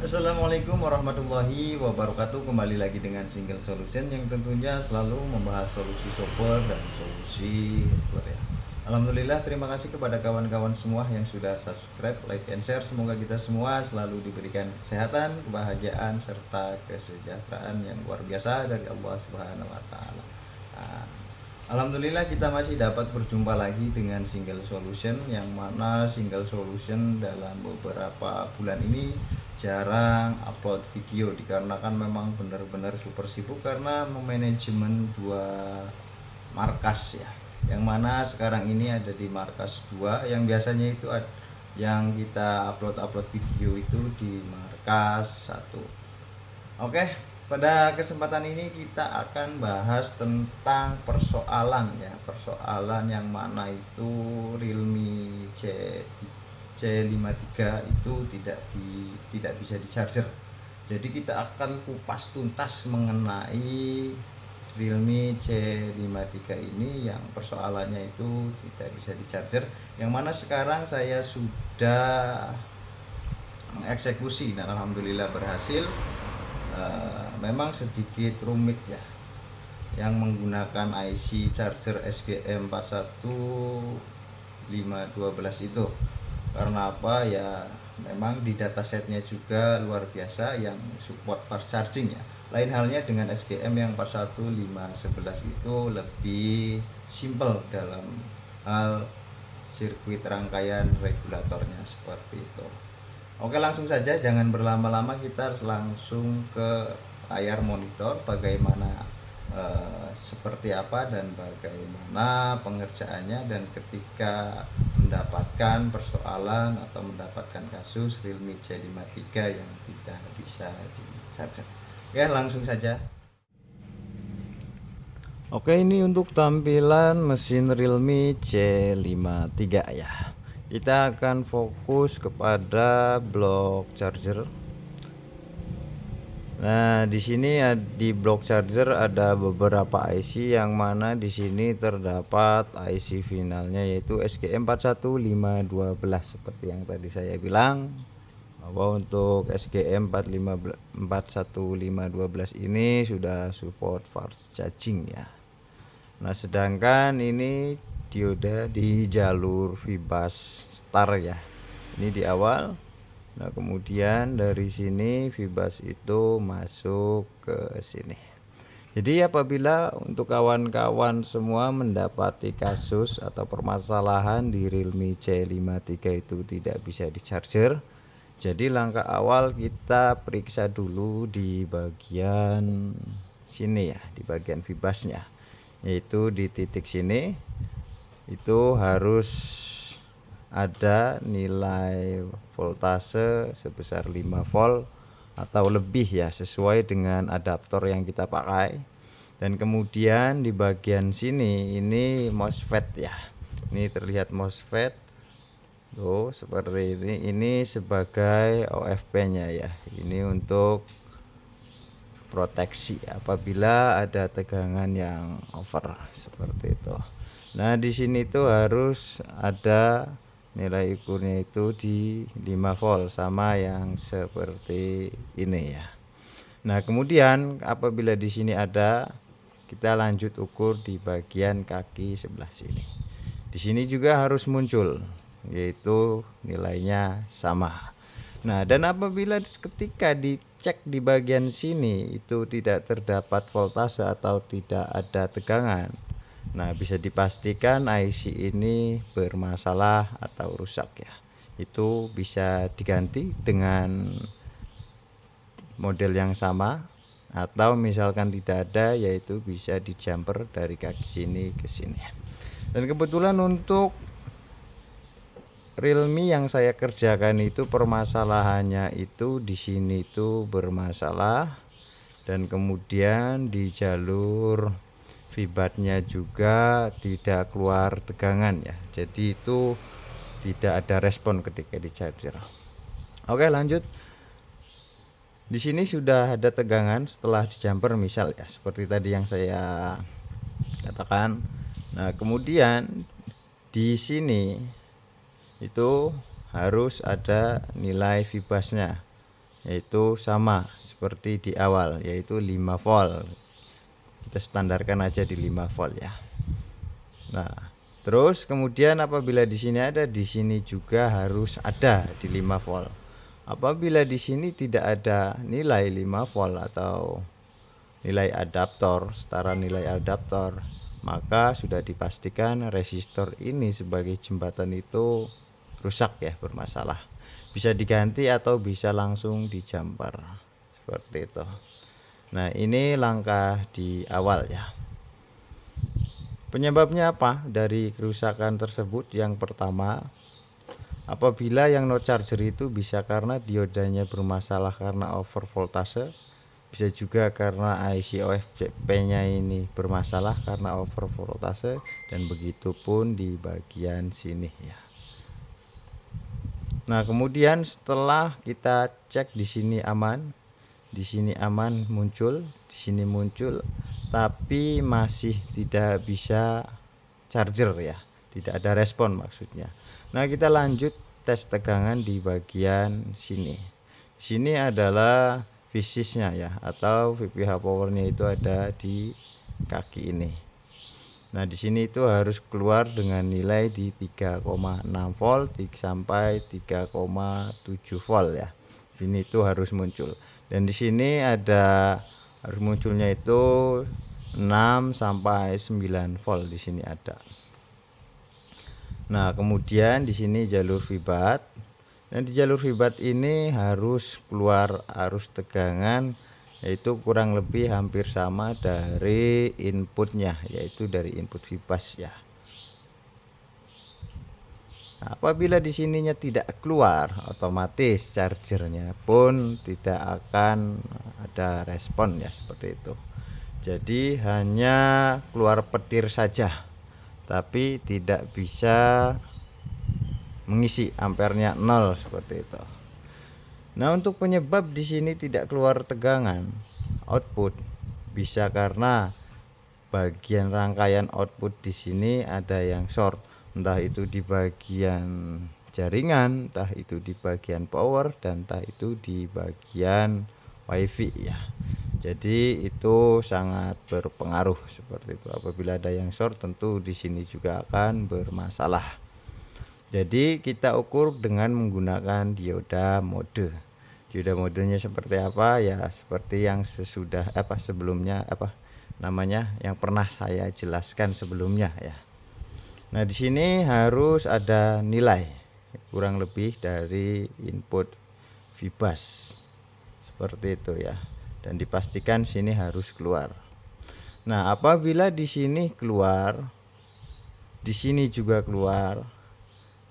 Assalamualaikum warahmatullahi wabarakatuh. Kembali lagi dengan Single Solution yang tentunya selalu membahas solusi software dan solusi hardware ya. Alhamdulillah, terima kasih kepada kawan-kawan semua yang sudah subscribe, like, and share. Semoga kita semua selalu diberikan kesehatan, kebahagiaan, serta kesejahteraan yang luar biasa dari Allah Subhanahu wa Ta'ala. Nah, Alhamdulillah kita masih dapat berjumpa lagi dengan Single Solution, yang mana Single Solution dalam beberapa bulan ini jarang upload video dikarenakan memang benar-benar super sibuk karena memanajemen dua markas ya, yang mana sekarang ini ada di markas 2, yang biasanya itu yang kita upload video itu di markas 1. Oke, pada kesempatan ini kita akan bahas tentang persoalan ya, persoalan yang mana itu Realme C53 itu tidak bisa di charger. Jadi kita akan kupas tuntas mengenai Realme C53 ini yang persoalannya itu tidak bisa di charger, yang mana sekarang saya sudah mengeksekusi dan alhamdulillah berhasil. Memang sedikit rumit ya yang menggunakan IC charger SGM 41512 itu. Karena apa ya, memang di datasetnya juga luar biasa yang support fast charging ya. Lain halnya dengan SGM yang 41511 itu lebih simple dalam hal sirkuit rangkaian regulatornya seperti itu. Oke, langsung saja, jangan berlama-lama, kita langsung ke layar monitor bagaimana seperti apa dan bagaimana pengerjaannya, dan ketika mendapatkan persoalan atau mendapatkan kasus Realme C53 yang tidak bisa di charger. Oke, langsung saja. Oke, ini untuk tampilan mesin Realme C53 ya. Kita akan fokus kepada blok charger. Nah, di sini di blok charger ada beberapa IC, yang mana di sini terdapat IC finalnya yaitu SGM 41512 seperti yang tadi saya bilang, bahwa untuk SGM 41512 ini sudah support fast charging ya. Nah, sedangkan ini dioda di jalur Vibas Star ya, ini di awal. Nah, kemudian dari sini Vibas itu masuk ke sini. Jadi apabila untuk kawan-kawan semua mendapati kasus atau permasalahan di Realme C53 itu tidak bisa di charger, jadi langkah awal kita periksa dulu di bagian sini ya, di bagian Vibasnya, yaitu di titik sini itu harus ada nilai voltase sebesar 5 volt atau lebih ya, sesuai dengan adaptor yang kita pakai. Dan kemudian di bagian sini ini MOSFET ya, ini terlihat MOSFET tuh seperti ini sebagai OFP nya ya, ini untuk proteksi apabila ada tegangan yang over seperti itu. Nah, di sini tuh harus ada nilai ukurnya itu di 5 volt sama yang seperti ini ya. Nah, kemudian apabila di sini ada, kita lanjut ukur di bagian kaki sebelah sini. Di sini juga harus muncul, yaitu nilainya sama. Nah, dan apabila ketika dicek di bagian sini itu tidak terdapat voltase atau tidak ada tegangan, nah bisa dipastikan IC ini bermasalah atau rusak ya. Itu bisa diganti dengan model yang sama, atau misalkan tidak ada, yaitu bisa di jumper dari kaki sini ke sini. Dan kebetulan untuk Realme yang saya kerjakan itu permasalahannya itu di sini itu bermasalah, dan kemudian di jalur Vibatnya juga tidak keluar tegangan ya. Jadi itu tidak ada respon ketika di charger. Oke, lanjut. Di sini sudah ada tegangan setelah di jumper misal ya, seperti tadi yang saya katakan. Nah, kemudian di sini itu harus ada nilai vibasnya. yaitu sama seperti di awal, yaitu 5 volt. Kita standarkan aja di 5 volt ya. Nah, terus kemudian apabila di sini ada, di sini juga harus ada di 5 volt. Apabila di sini tidak ada nilai 5 volt atau nilai adaptor, setara nilai adaptor, maka sudah dipastikan resistor ini sebagai jembatan itu rusak ya, bermasalah. Bisa diganti atau bisa langsung dijamper. Seperti itu. Nah, ini langkah di awal ya. Penyebabnya apa dari kerusakan tersebut? Yang pertama, apabila yang no charger itu bisa karena diodanya bermasalah karena over voltase, bisa juga karena IC OFP-nya ini bermasalah karena over voltase, dan begitu pun di bagian sini ya. Nah, kemudian setelah kita cek di sini aman, di sini aman muncul, di sini muncul, tapi masih tidak bisa charger ya, tidak ada respon maksudnya. Nah, kita lanjut tes tegangan di bagian sini. Sini adalah fisisnya ya, atau VPH powernya itu ada di kaki ini. Nah, di sini itu harus keluar dengan nilai di 3,6 volt sampai 3,7 volt ya. Sini itu harus muncul. Dan di sini ada harus munculnya itu 6 sampai 9 volt di sini ada. Nah, kemudian di sini jalur vibat. Dan di jalur vibat ini harus keluar arus tegangan, yaitu kurang lebih hampir sama dari inputnya, yaitu dari input vibas ya. Nah, apabila di sininya tidak keluar, otomatis chargernya pun tidak akan ada respon ya, seperti itu. Jadi hanya keluar petir saja, tapi tidak bisa mengisi, ampernya 0 seperti itu. Nah, untuk penyebab di sini tidak keluar tegangan output, bisa karena bagian rangkaian output di sini ada yang short, entah itu di bagian jaringan, entah itu di bagian power, dan entah itu di bagian wifi ya. Jadi itu sangat berpengaruh seperti itu. Apabila ada yang short, tentu di sini juga akan bermasalah. Jadi kita ukur dengan menggunakan dioda mode. Dioda modenya seperti apa ya? Seperti yang sebelumnya yang pernah saya jelaskan sebelumnya ya. Nah, di sini harus ada nilai kurang lebih dari input vibas. Seperti itu ya. Dan dipastikan sini harus keluar. Nah, apabila di sini keluar, di sini juga keluar,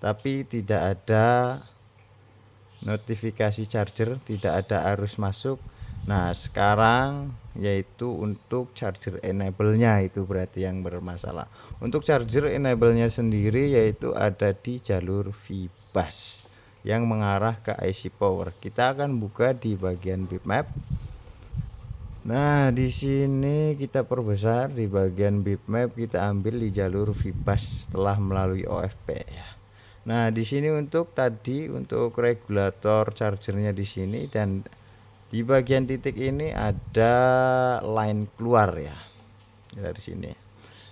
tapi tidak ada notifikasi charger, tidak ada arus masuk. Nah, sekarang yaitu untuk charger enable-nya itu berarti yang bermasalah. Untuk charger enable-nya sendiri yaitu ada di jalur vibas yang mengarah ke IC power. Kita akan buka di bagian bitmap. Nah, di sini kita perbesar di bagian bitmap, kita ambil di jalur vibas setelah melalui OFP ya. Nah, di sini untuk regulator chargernya di sini, dan di bagian titik ini ada line keluar ya dari sini.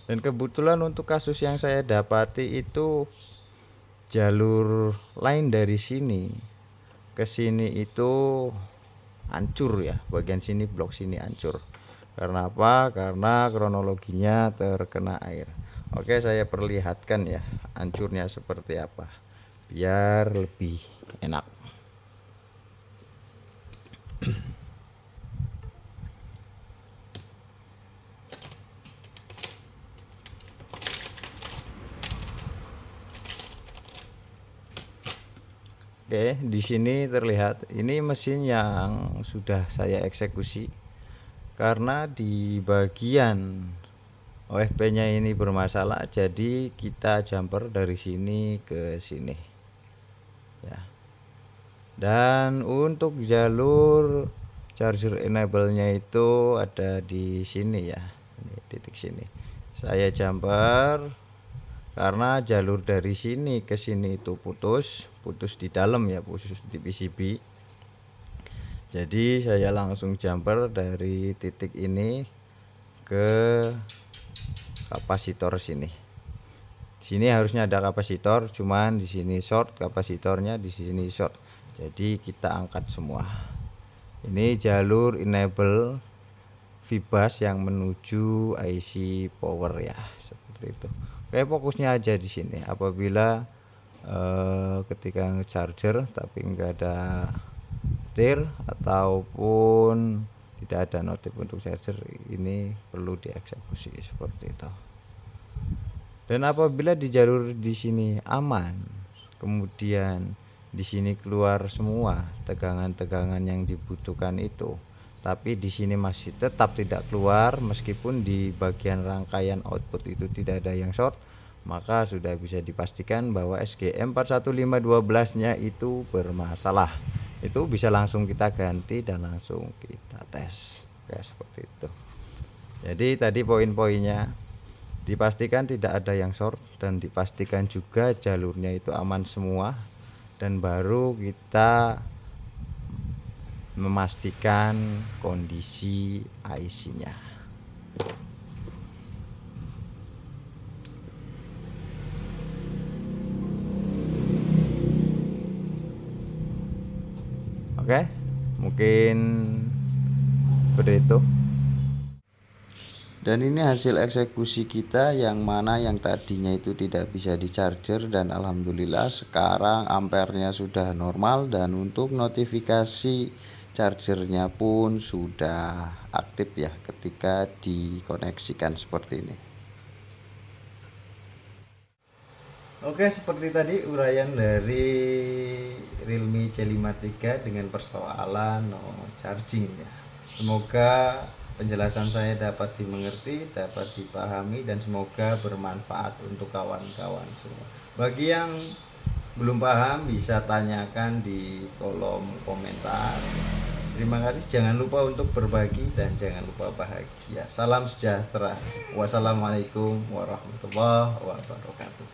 Dan kebetulan untuk kasus yang saya dapati itu jalur line dari sini ke sini itu hancur ya, bagian sini blok sini hancur. Karena apa? Karena kronologinya terkena air. Oke, saya perlihatkan ya hancurnya seperti apa biar lebih enak. Oke, di sini terlihat ini mesin yang sudah saya eksekusi karena di bagian OFP-nya ini bermasalah, jadi kita jumper dari sini ke sini ya. Dan untuk jalur charger enable-nya itu ada di sini ya, ini titik sini. Saya jumper karena jalur dari sini ke sini itu putus di dalam ya, putus di PCB. Jadi saya langsung jumper dari titik ini ke kapasitor sini. Di sini harusnya ada kapasitor, cuman di sini short kapasitornya, di sini short. Jadi kita angkat semua. Ini jalur enable Vibus yang menuju IC power ya, seperti itu. Oke, fokusnya aja di sini. Apabila ketika charger tapi enggak ada petir ataupun tidak ada notif untuk charger, ini perlu dieksekusi seperti itu. Dan apabila di jalur di sini aman, kemudian di sini keluar semua tegangan-tegangan yang dibutuhkan itu, tapi di sini masih tetap tidak keluar meskipun di bagian rangkaian output itu tidak ada yang short, maka sudah bisa dipastikan bahwa SGM 41512 nya itu bermasalah. Itu bisa langsung kita ganti dan langsung kita tes kayak seperti itu. Jadi tadi poin-poinnya, dipastikan tidak ada yang short dan dipastikan juga jalurnya itu aman semua, dan baru kita memastikan kondisi IC-nya. Oke, mungkin seperti itu. Dan ini hasil eksekusi kita yang mana yang tadinya itu tidak bisa di charger, dan alhamdulillah sekarang ampernya sudah normal, dan untuk notifikasi chargernya pun sudah aktif ya ketika dikoneksikan seperti ini. Oke, seperti tadi uraian dari Realme C53 dengan persoalan charging ya. Semoga penjelasan saya dapat dimengerti, dapat dipahami, dan semoga bermanfaat untuk kawan-kawan semua. Bagi yang belum paham bisa tanyakan di kolom komentar. Terima kasih, jangan lupa untuk berbagi dan jangan lupa bahagia. Salam sejahtera. Wassalamualaikum warahmatullahi wabarakatuh.